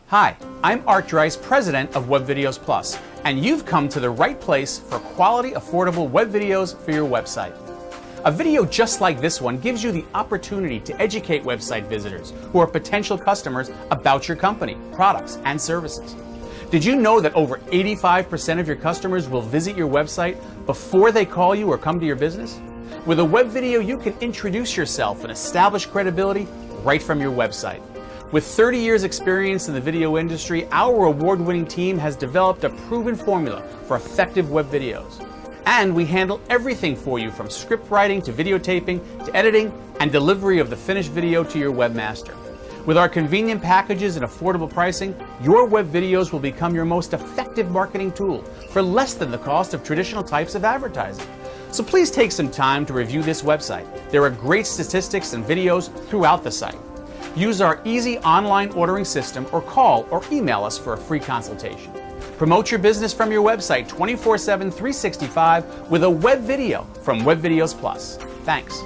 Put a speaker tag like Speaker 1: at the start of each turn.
Speaker 1: Hi, I'm Art Dries, President of Web Videos Plus, and you've come to the right place for quality, affordable web videos for your website. A video just like this one gives you the opportunity to educate website visitors who are potential customers about your company, products, and services. Did you know that over 85% of your customers will visit your website before they call you or come to your business? With a web video, you can introduce yourself and establish credibility right from your website. With 30 years experience in the video industry, our award-winning team has developed a proven formula for effective web videos. And we handle everything for you from script writing to videotaping to editing and delivery of the finished video to your webmaster. With our convenient packages and affordable pricing, your web videos will become your most effective marketing tool for less than the cost of traditional types of advertising. So please take some time to review this website. There are great statistics and videos throughout the site. Use our easy online ordering system or call or email us for a free consultation. Promote your business from your website 24/7, 365 with a web video from Web Videos Plus. Thanks.